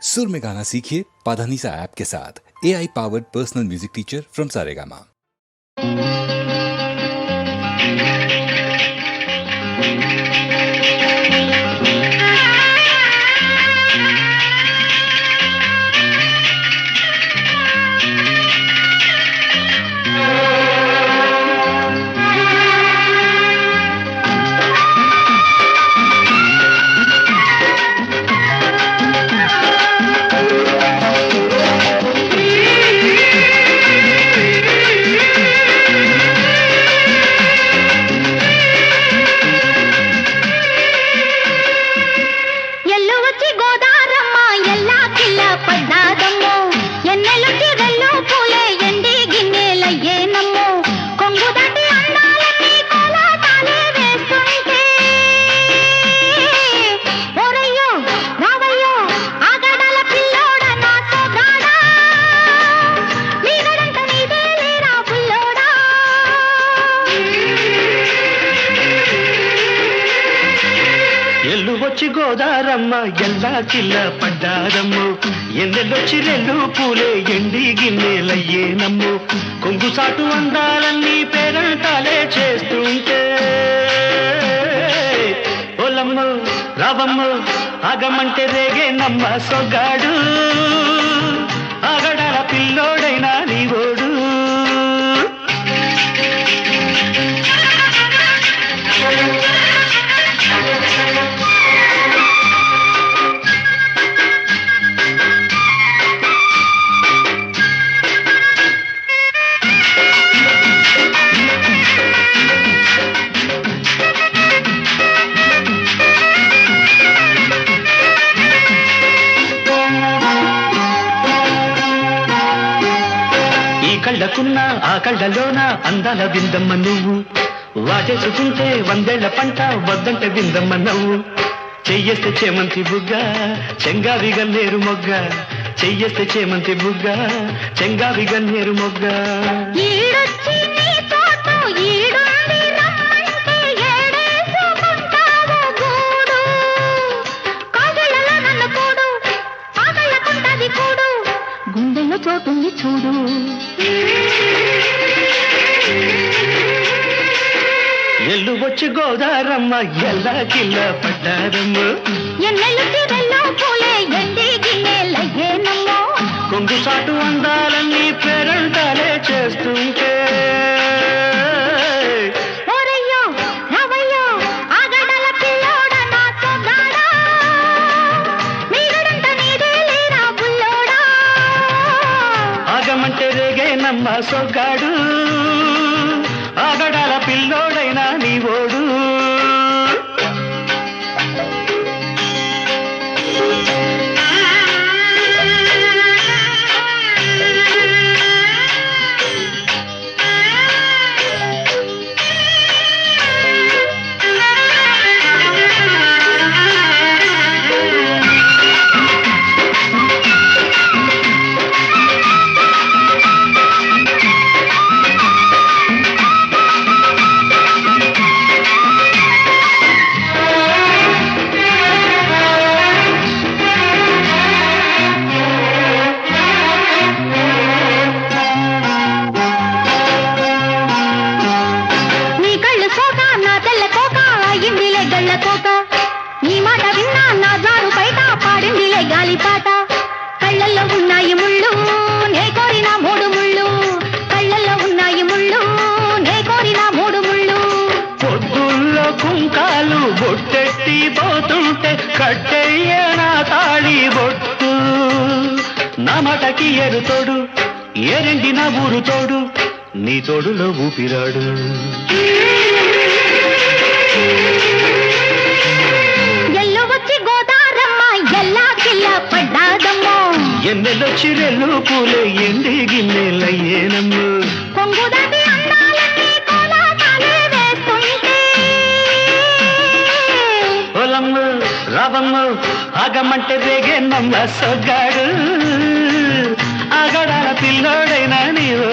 सुर में गाना सीखिए पाधानीसा ऐप के साथ। AI powered personal music teacher from Saregama. ఎల్లువచ్చి గోదారమ్మ ఎల్లా కిల్ల పడ్డారమ్ము ఎన్నెల్లొచ్చి రెండు పూలే ఎండి గిన్నెలయ్యేనమ్ము కొంగు సాటు అందాలన్నీ పేరంటాలే చేస్తుంటే ఓలమ్మ రావమ్మ ఆగమంటే రేగే నమ్మ సొగాడు ఆగడాల పిల్లోడైనా నీవోడు కళ్ళకున్న ఆ కళ్ళలోన అందాల విందమ్మ నువ్వు వాటేసుకుంటే వందేళ్ల పంట వద్దంటే విందమ్మ నవ్వు చెయ్యేస్తే చేమంతి బుగ్గ చెంగావి గన్నేరు మొగ్గ చెయ్యేస్తే చేమంతి బుగ్గ చెంగావి గన్నేరు మొగ్గ గుండెల్లో చోటుంది చూడు ఎల్లు వచ్చి గోదారమ్మ ఎల్లా కిల్ల పడ్డారమ్మ ఎన్నెల్లు తిరల్లో పూలే ఎండి గిన్నెలయ్యేనమ్మో కొంగు సాటు అందాలన్నీ పేరంటాలే చేస్తుంటే ఓరయ్యో రావయ్యో ఆగడాల పిల్లోడ నా సొగాడా మీరడంత నీదే లేరా బుల్లోడా ఆగమంటే రేగే నమ్మ సొగాడు ఆగడాల పిల్లోడైనా నీవోడు నీ మాట విన్నా నా జారు బయట పాడిందిలే గాలిపాట కళ్ళల్లో ఉన్నాయి ముళ్ళు నే కోరిన మూడు ముళ్ళు కళ్ళల్లో ఉన్నాయి ముళ్ళు నే కోరిన మూడు ముళ్ళు పొద్దుల్లో కుంకాలు బొట్టెట్టి పోతుంటే కట్టెయ్య నా తాళి బొట్టు నా మాటకి ఎరుతోడు ఏరెండి నా ఊరు తోడు నీ తోడులో ఊపిరాడు ఎన్నెల్లొచ్చి రెల్లు పూలే ఎండి గిన్నెలయ్యేనమ్ము కొంగుదాటి అందాలన్నీ కోలాటాలే వేస్తుంటే ఓలమ్మ రావమ్మ ఆగమంటే రేగే నమ్మ సొగ్గాడు ఆగడాల పిల్లోడైనా నీవు